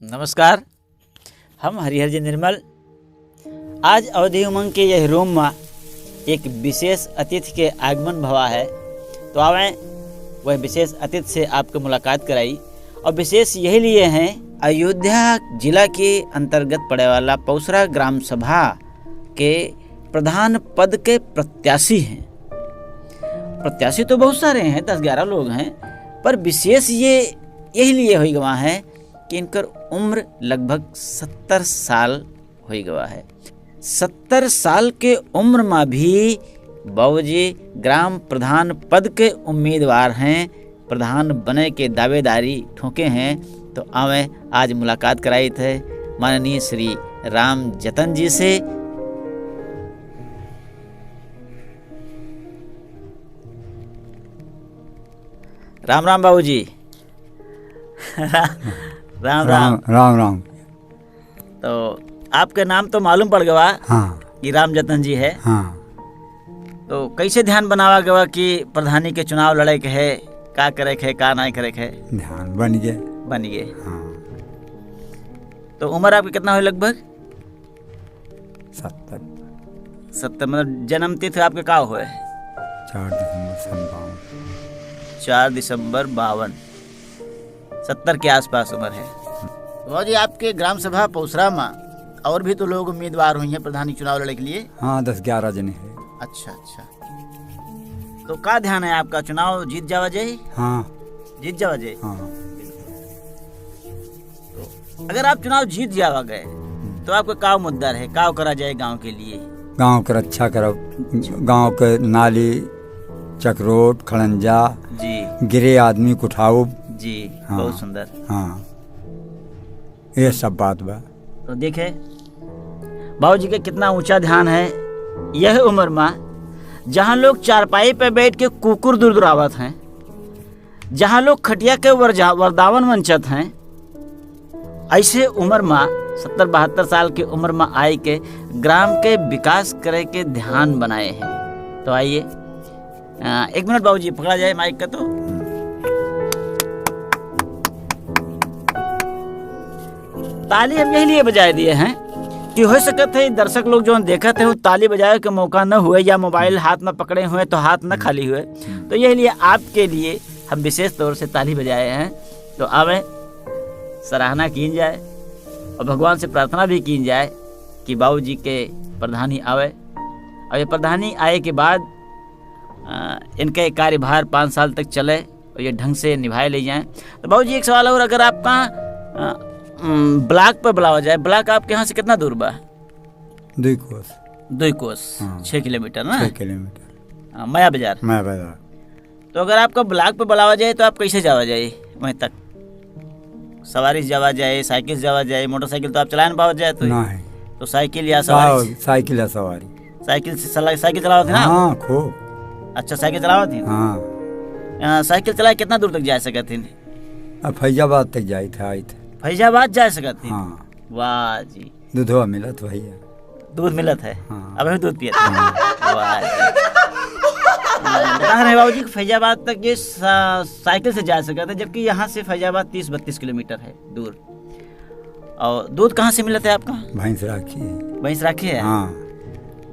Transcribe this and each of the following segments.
नमस्कार, हम हरिहर जी निर्मल। आज अवधि उमंग के यह रूम में एक विशेष अतिथि के आगमन भवा है, तो आवें वह विशेष अतिथि से आपको मुलाकात कराई। और विशेष यही लिए हैं, अयोध्या जिला के अंतर्गत पड़े वाला पौसरा ग्राम सभा के प्रधान पद के प्रत्याशी हैं। प्रत्याशी तो बहुत सारे हैं, 10-11 लोग हैं, पर विशेष ये यही लिए हुई गवा है कि इनकर उम्र लगभग 70 साल हुई गवा है। 70 साल के उम्र में भी बाबूजी ग्राम प्रधान पद के उम्मीदवार हैं, प्रधान बने के दावेदारी ठोके हैं। तो आवे आज मुलाकात कराई थे माननीय श्री राम जतन जी से। राम राम बाबूजी। राम राम राम राम। तो आपका नाम तो मालूम पड़ गया हाँ कि राम जतन जी है। हाँ। तो कैसे ध्यान बनावा गया कि प्रधानी के चुनाव लड़े के है, का करे के है, का नहीं करे के है? ध्यान बन गए। बन गए। हाँ। तो उम्र आपकी कितना हुई? लगभग 70 मतलब जन्म तिथि आपके का हुए? 4 दिसंबर 52। 70 के आसपास उम्र है। तो जी आपके ग्राम सभा पौसरा में और भी तो लोग उम्मीदवार हुई हैं प्रधानी चुनाव लड़े के लिए? हाँ, 10-11 जने है। अच्छा। तो का ध्यान है आपका, चुनाव जीत जावा जाए? हाँ जीत जावा जाए। हाँ। तो अगर आप चुनाव जीत जावा गए तो आपका का मुद्दा है, का करा जाए गांव के लिए? गांव के रक्षा करब, गांव के नाली चक्रोट खड़ंजा जी, गिरे आदमी को उठाओ जी। हाँ। बहुत सुंदर। हाँ, ये सब बात बा। तो देखे बाबूजी के कितना ऊंचा ध्यान है यह उम्र में, जहाँ लोग चारपाई पे बैठ के कुकुर दुर्दुरावत हैं, जहाँ लोग खटिया के वरदावन वंचत हैं, ऐसे उम्र में 70-72 साल की उम्र में आए के ग्राम के विकास करे के ध्यान बनाए हैं। तो आइए 1 मिनट बाबूजी पकड़ा जाए माइक का। तो ताली हम यही लिए बजाए दिए हैं कि हो सकते है दर्शक लोग जो देखते हैं वो ताली बजाए के मौका न हुए या मोबाइल हाथ में पकड़े हुए तो हाथ न खाली हुए, तो यही लिए आपके लिए हम विशेष तौर से ताली बजाए हैं। तो आवे सराहना की जाए और भगवान से प्रार्थना भी की जाए कि बाबूजी के प्रधानी आवे, और ये प्रधानी आए के बाद इनका कार्यभार 5 साल तक चले और ये ढंग से निभाए ले जाएं। तो बाबूजी एक सवाल और, अगर आपका ब्लॉक पर बुलावा जाए, ब्लॉक आपके यहाँ से कितना दूर बा? 2 कोस। 6 किलोमीटर ना? 6 किलोमीटर। माया बाजार। तो अगर आपका ब्लॉक पे बुलावा जाए तो आप कैसे जावा जाए वहीं तक? सवारी से जावा जाए, साइकिल से जावा जाए? मोटरसाइकिल तो आप चला नहीं पावा जाए तो साइकिल या सवारी? साइकिल या सवारी। साइकिल चलावत है ना? हाँ, खूब। अच्छा, साइकिल चलावत है। हाँ। साइकिल चलाए कितना दूर तक जा सकत है? अब फैजाबाद तक जाए थे, आए थे। फैजाबाद जा सकत है? हाँ। वाह जी। दूधवा मिलत भैया। दूध मिलत है? हाँ। अब दूध पियत है। वाह जी। बता रहे बाबूजी फैजाबाद तक ये साइकिल से जा सकते थे, जबकि यहाँ से फैजाबाद 30-32 किलोमीटर है दूर। और दूध कहाँ से मिलता है आपका? भैंस राखी है। भैंस राखी है? हाँ।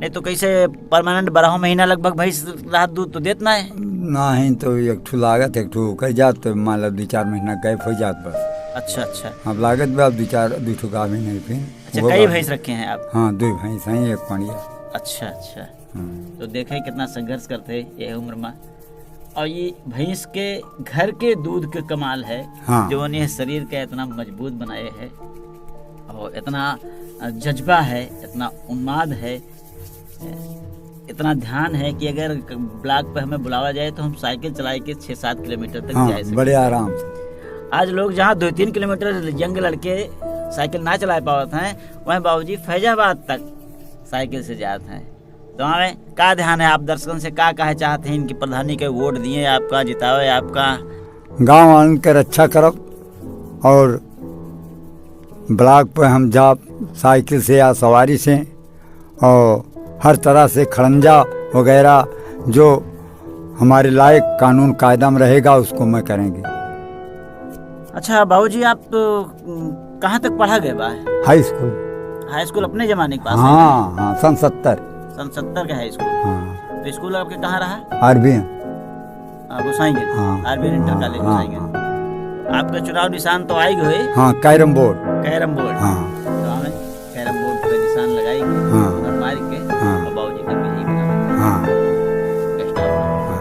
नहीं तो कैसे परमानेंट 12 महीना लगभग भैंस रात दूध तो देतना है? नहीं तो एक ठू लागत, एक ठू कह जात तो मान लो 2-4 महीना गैप हो जात बस। अच्छा। अब लागत भी अब 2 ठू गाभी नहीं फिर। अच्छा, कई भैंस रखे हैं आप? हाँ, 2 भैंस हैं, 1 पड़िया। अच्छा। तो देखे कितना संघर्ष करते ये उम्र में, और ये भैंस के घर के दूध के कमाल है। हाँ। जो उन्हें शरीर का इतना मजबूत बनाए है और इतना जज्बा है, इतना उन्माद है, इतना ध्यान है कि अगर ब्लॉक पे हमें बुलावा जाए तो हम साइकिल चलाए के 6-7 किलोमीटर तक जा सकते। बड़े आराम से। आज लोग जहाँ 2-3 किलोमीटर यंग लड़के साइकिल ना चला पाते हैं, वहीं बाबूजी फैजाबाद तक साइकिल से जाते हैं। तो हमें का ध्यान है, आप दर्शकों से का कहे चाहते हैं? इनकी प्रधानी के वोट दिए, आपका जितावे, आपका गांव वालों के रक्षा करब और ब्लॉक पे हम जा साइकिल से या सवारी से, और हर तरह से खड़ंजा वगैरह जो हमारे लायक कानून कायदा में रहेगा उसको मैं करेंगे। अच्छा बाबूजी, आप कहाँ तक पढ़ा गए बा? High school. हाई स्कूल अपने जमाने के पास है? हाँ हाँ, सन 70। सन 70 का हाई स्कूल। हाँ, तो स्कूल आपके कहाँ रहा? आरबी। गोसाईगंज। हाँ, आरबी इंटर कॉलेज हाँ, गोसाईगंज। आपका चुनाव निशान तो आई गए? हाँ, कैरम बोर्ड। Carrom board. हाँ।